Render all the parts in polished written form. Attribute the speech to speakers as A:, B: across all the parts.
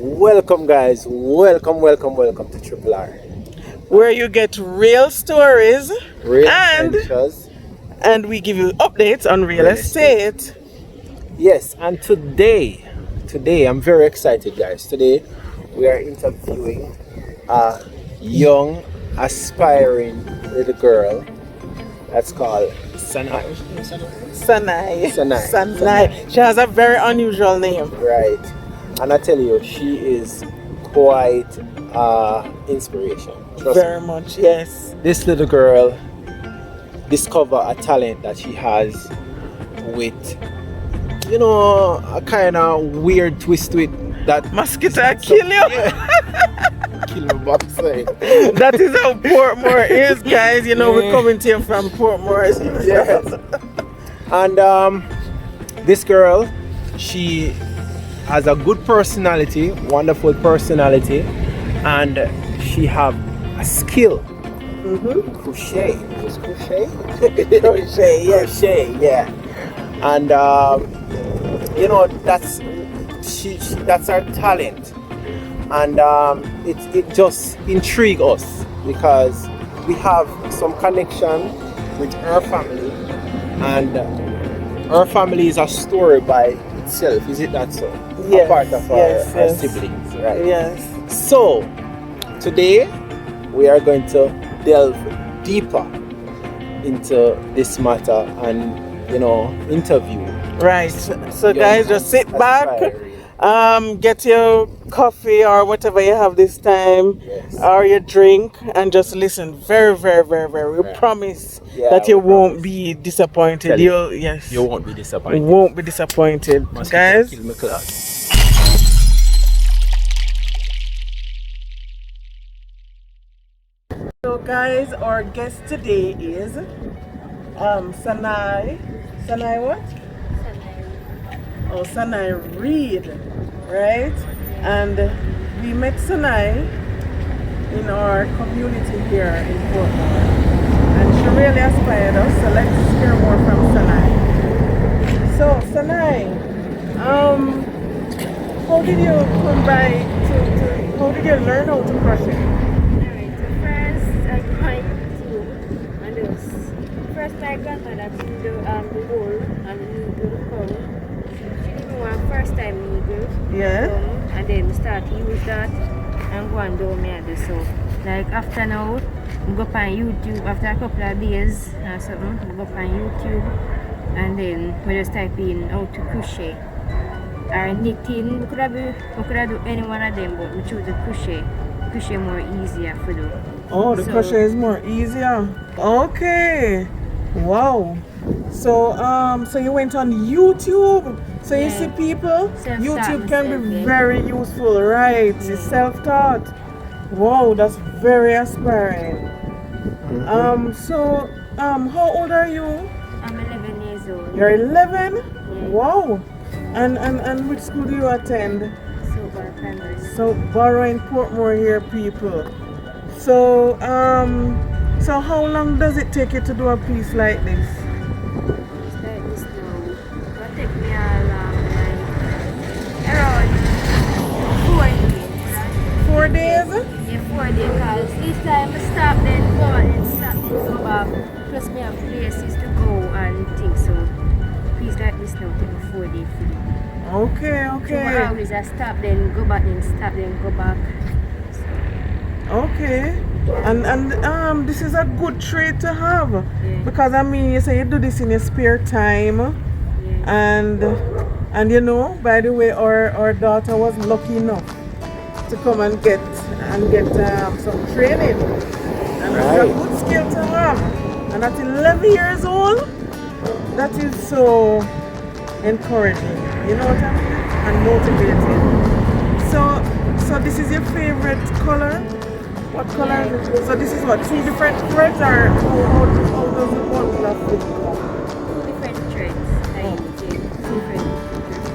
A: Welcome, guys. Welcome to Triple R.
B: Where you get real stories
A: Real
B: and
A: adventures.
B: and we give you updates on real estate.
A: Yes, and today I'm very excited, guys. Today we are interviewing a young, aspiring little girl that's called Sanai.
B: Sanai. She has a very unusual name.
A: Right. And I tell you, she is quite inspiration. Trust
B: Very
A: me.
B: much, yes.
A: This little girl discover a talent that she has with, a kind of weird twist to it that
B: Mosquito kill you.
A: Yeah. Kill my backside.
B: That is how Portmore is, guys. We're coming to you from Portmore.
A: Yes. And this girl, she has a good personality, wonderful personality, and she have a skill. Crochet. Is crochet?
B: Crochet, yes.
A: Crochet, yeah. And that's her talent, and it just intrigues us because we have some connection with her family, and her family is a story by itself. Is it not so?
B: Yes,
A: A part of her siblings, right?
B: Yes.
A: So today we are going to delve deeper into this matter and interview.
B: Right. So guys, just sit back, get your coffee or whatever you have this time, or your drink, and just listen very, very, very, very. We promise that you won't be disappointed. You
A: won't be disappointed.
B: Won't be disappointed, guys.
A: Kill my class.
B: So guys, our guest today is Sanai. Sanai what? Oh, Sanai Reed, right? And we met Sanai in our community here in Portmore, and she really inspired us. So let's hear more from Sanai. So Sanai, how did you come by how did you learn how to crochet?
C: First, my grandmother did the wool and the needle come. She didn't want first time needle.
B: Yeah.
C: And then start use that and go and do me and do so. Like after now, we go up on YouTube after a couple of days or something. We go up on YouTube and then we just type in how to crochet or knitting. We could have do any one of them, but we choose the crochet. Crochet more easier for do.
B: Oh, the crochet is more easier. Okay. Wow. So so you went on YouTube. So you see people, YouTube can be very useful, right? It's self-taught. Wow, that's very aspiring. So how old are you?
C: I'm 11 years old.
B: You're 11?
C: Yeah.
B: Wow. And which school do you attend? So Barrow in Portmore here, people. So so how long does it take you to do a piece like this?
C: Like this now. It take me around 4 days.
B: 4 days?
C: Yeah, 4 days, because each time I stop then go and stop then go back. Plus me have places to go and things, so piece like this now take me 4 days for me.
B: Okay.
C: So always I stop then go back then stop then go back.
B: Okay. And this is a good trait to have, because you say you do this in your spare time, and by the way, our daughter was lucky enough to come and get some training, and it's a good skill to have. And at 11 years old, that is so encouraging. You know what I mean? And motivating. So this is your favorite color? What color? So this is what, 2 different threads, or how does the bundle of it come?
C: 2 different threads.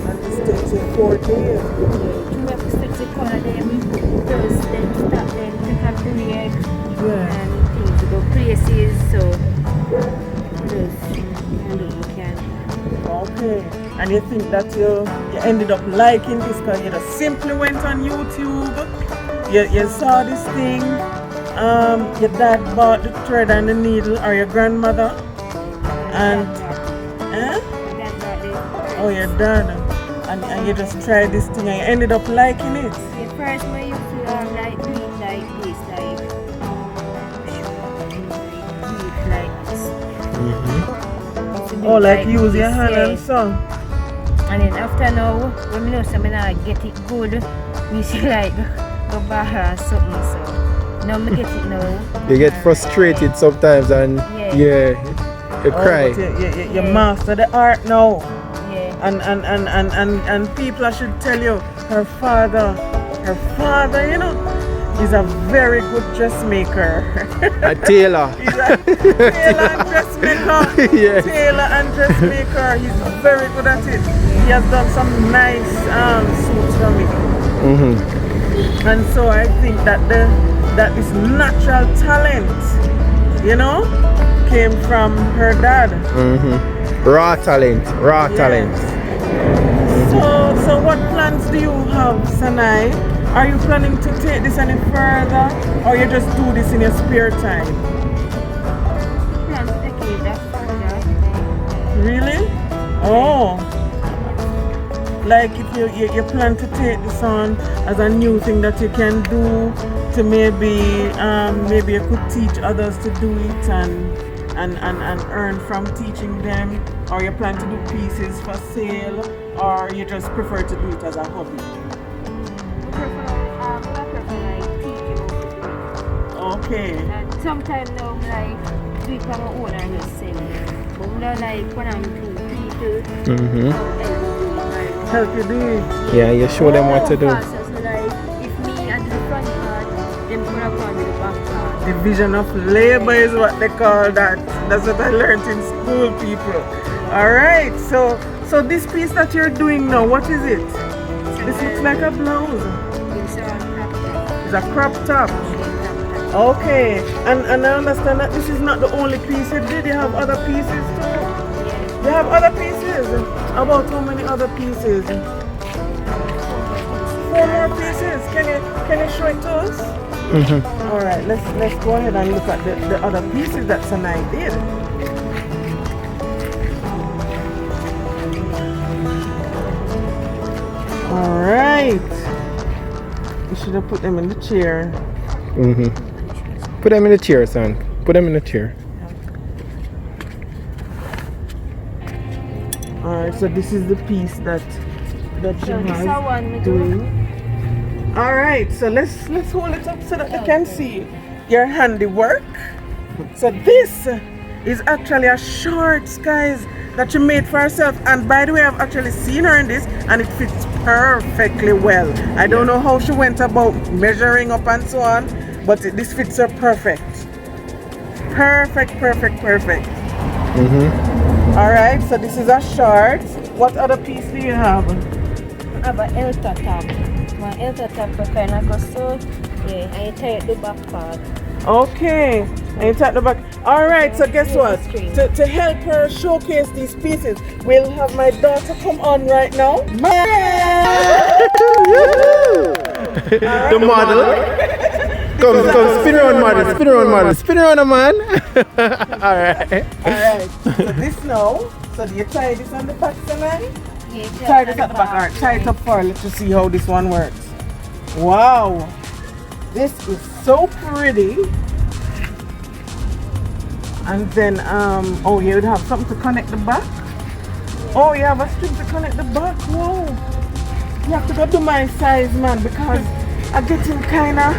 B: And this takes you 4 days.
C: You have to start to color them first, then stop them to have the leg and things to go places, so just you can.
B: Okay. And you think that you ended up liking this because you just simply went on YouTube. You saw this thing. Your dad bought the thread and the needle, or your grandmother, and oh, your dad, and you just tried this thing and you ended up liking it.
C: The first one used to like do it like this, like this.
B: Oh, like use your hand and so.
C: And then after now, when we know something I get it good, we see like go back or something. So now we get it now.
A: You get frustrated sometimes and you cry.
B: You master the art now.
C: Yeah.
B: And people, I should tell you, her father, you know, is a very good dressmaker.
A: A tailor.
B: He's a tailor and dressmaker.
A: Yes.
B: Tailor and dressmaker. He's very good at it. He has done some nice suits for me. And so I think that this natural talent, you know, came from her dad.
A: Raw talent.
B: So what plans do you have, Sanai? Are you planning to take this any further, or you just do this in your spare time?
C: Plan to take it that further.
B: Really? Oh. Like if you plan to take this on as a new thing that you can do to maybe you could teach others to do it and earn from teaching them, or you plan to do pieces for sale, or you just prefer to do it as a hobby?
C: I prefer like teaching.
B: Okay.
C: Sometimes now like do it on my own and just sell it. But now like when I'm doing people,
B: Help you do it.
A: Yeah, you show them what to do.
C: So like if me and the front part, then put up on the back part.
B: Division of labor is what they call that. That's what I learned in school, people. Alright, so this piece that you're doing now, what is it? This looks like a blouse. It's a crop top. Okay, and I understand that this is not the only piece you did. You have other pieces too. You have other pieces. About how many other pieces? 4 more pieces. Can you show it to us? Alright, let's go ahead and look at the other pieces that Sanai did. Alright. You should have put them in the chair.
A: Put them in the chair, son. Put them in the chair.
B: Alright, so this is the piece that you have doing. Alright, so let's hold it up so that you can see your handiwork. So this is actually a shorts, guys, that you made for herself. And by the way, I've actually seen her in this and it fits perfectly well. I don't know how she went about measuring up and so on, but this fits her perfect. Perfect. Alright, so this is a short. What other piece do you have?
C: I have an elter top. My elter top kind of goes so, and you tie at the back part.
B: Okay, and you tie at the back. Alright, so guess what? To help her showcase these pieces, we'll have my daughter come on right now.
A: The model. Come, spin around, model. Spin around, man. Alright.
B: So this now, so do you tie this on the back, Sanai?
C: Yeah,
B: Tie this at the back. Alright, tie it up for her. Let's just see how this one works. Wow. This is so pretty. And then, oh, you would have something to connect the back? Oh, you have a string to connect the back. Whoa. You have to go to my size, man, because I'm getting kind of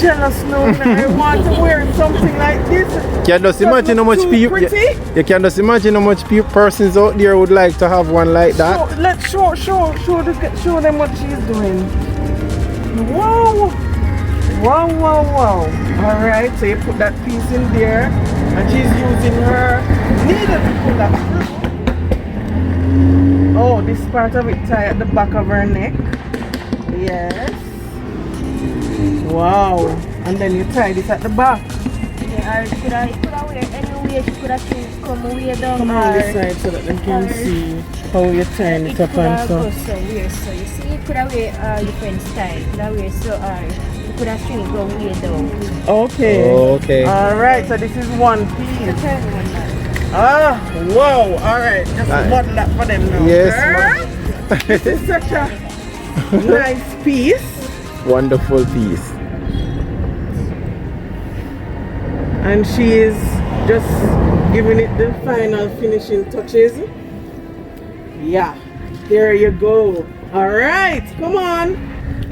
B: jealous now. I want to wear something like this.
A: Can just imagine how much people. You can just imagine how much persons out there would like to have one like that.
B: Let's show them what she's doing. Wow. Alright, so you put that piece in there, and she's using her needle to pull that through. Oh, this part of it tie at the back of her neck. Yes. Wow. And then you tie this at the back.
C: Yeah, could I wear any way she could have come way down.
B: Come on this side so that they can see how you turn it up and so.
C: So weird. So you see, you could have wear different style. Could have wear so you could have string go way down.
B: Okay.
A: Okay.
B: Alright, so this is one piece.
C: Turn one now.
B: Ah, whoa, alright. Just model that for them now.
A: Yes,
B: girl. This is such a nice piece.
A: Wonderful piece.
B: And she is just giving it the final finishing touches. Yeah, there you go. Alright, come on.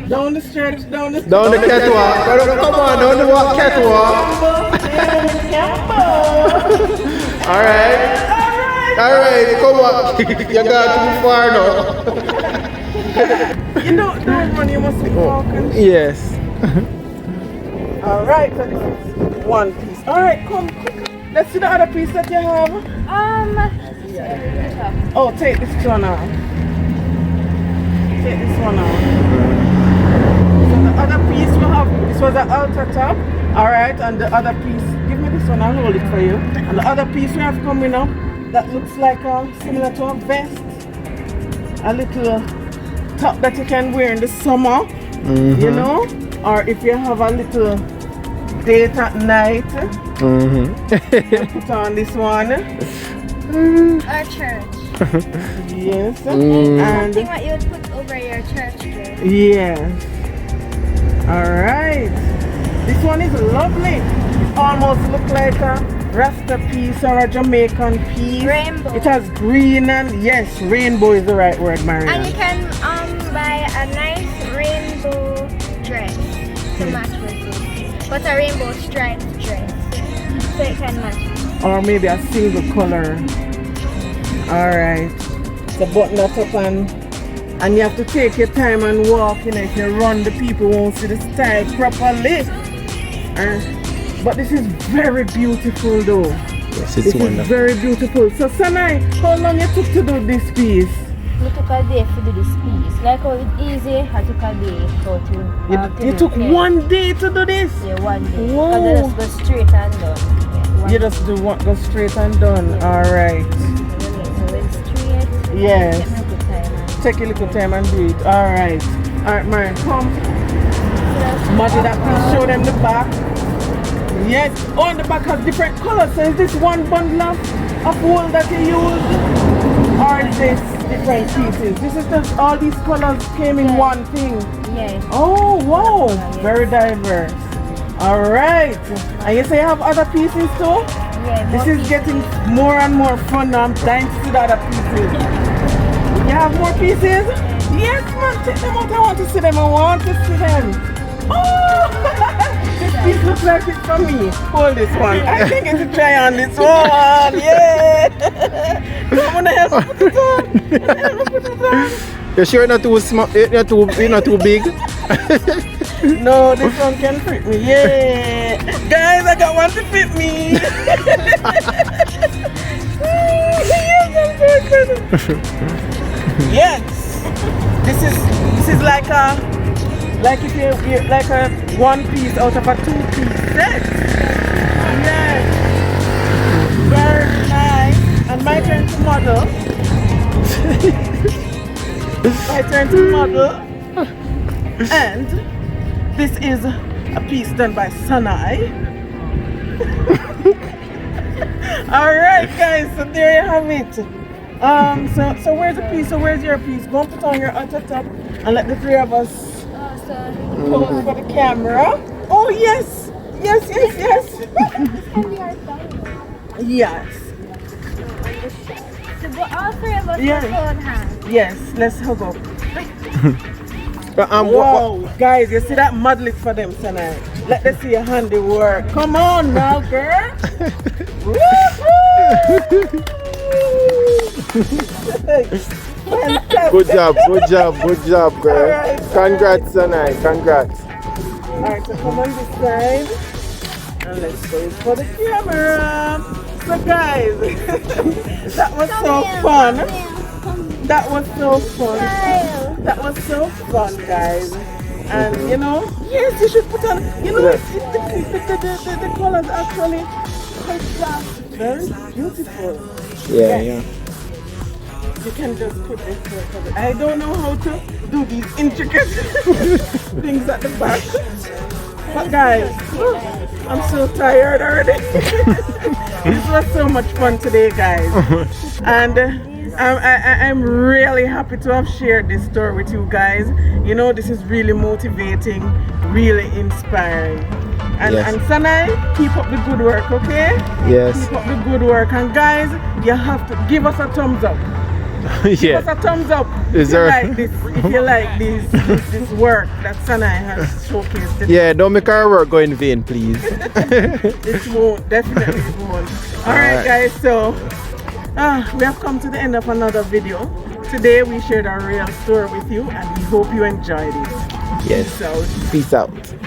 B: Down the stretch, down the
A: catwalk. Come on, down the catwalk. Alright, come on. You got too far now.
B: You know, that one you must be walking.
A: Yes.
B: Alright, so this is one piece. Alright, come quick. Let's see the other piece that you have. Oh, take this one out. Take this one out. So the other piece we have, this was the outer top. Alright, and the other piece, give me this one, I'll hold it for you. And the other piece we have coming up, that looks like similar to a vest. A little top that you can wear in the summer, you know? Or if you have a little date at night, you put on this one.
C: Or church.
B: Yes.
C: And something that you would put over your church dress.
B: Yes. Alright. This one is lovely. It almost looks like a Rasta piece or a Jamaican piece.
C: Rainbow.
B: It has green and yes, rainbow is the right word, Marianne.
C: And you can buy a nice rainbow dress to match with it. But a rainbow striped dress. So it can match.
B: Or maybe a single color. Alright. So button that up and you have to take your time and walk, you know. If you run, the people won't see the style properly. But this is very beautiful though.
A: Yes,
B: This is very beautiful. So Sanai, how long you took to do this piece?
C: I took a day to do this piece. Like how it's easy, I took a day.
B: You took 1 day to do this?
C: Yeah, 1 day.
B: Whoa.
C: Because I just go straight and done. Yeah,
B: You just go straight and done. Alright.
C: So it's straight.
B: Yes.
C: Take a little time and
B: Take a little time and do it. Alright. Alright, Marianne, come. Model that piece, show them the back. Yes. Oh, and the back has different colors. So is this one bundle of wool that you use? Or is this different pieces? This is just all these colors came in one thing.
C: Yes.
B: Oh, wow. Very diverse. Alright. And you say you have other pieces too?
C: Yeah.
B: This is getting more and more fun now. I'm dying to see the other pieces. You have more pieces? Yes, man. Take them out. I want to see them. I want to see them. Oh! This piece looks like it's for me. Hold this one. I think it's a try on this one. Yeah. Come on, help me put it on. Help me put it on.
A: You sure you're not too small? You're not too big?
B: No, this one can fit me. Yeah. Guys, I got one to fit me. Yes. This is like if you like a one piece out of a 2-piece set. Yes. Very nice. And my turn to model. My turn to model. And this is a piece done by Sanai. Alright guys, so there you have it. So where's the piece? So where's your piece? Go and put on your outer top and let the three of us pose for the camera. Oh yes! Yes, yes, yes! Yes.
C: So all three of us
B: Yeah.
C: hold hands.
B: Yes, let's hug up. Whoa, guys, you see that model is for them tonight. Let them see your handiwork. Come on now, girl. Fantastic.
A: Good job, girl.
B: Alright.
A: Congrats, Sanai. Congrats.
B: Alright, so come on this side. And let's go for the camera. So guys, that was so fun. That was so fun. That was so fun, guys. And you know, you should put on, you know, the colors actually contrast Very beautiful.
A: Yeah, yeah.
B: You can just put this there. I don't know how to do these intricate things at the back. But guys, I'm so tired already. This was so much fun today, guys. And I'm really happy to have shared this story with you guys. You know, this is really motivating, really inspiring. And,
A: Yes.
B: and Sanai, keep up the good work, okay?
A: Yes.
B: Keep up the good work. And guys, you have to give us a thumbs up. Give
A: Yeah.
B: us a thumbs up
A: Is
B: if
A: there-
B: you like this. If you like this work that Sanai has showcased. Today.
A: Yeah, don't make our work go in vain, please.
B: It won't, definitely it won't. Alright guys, so we have come to the end of another video. Today we shared our real story with you and we hope you enjoyed it.
A: Yes.
B: Peace out.
A: Peace out.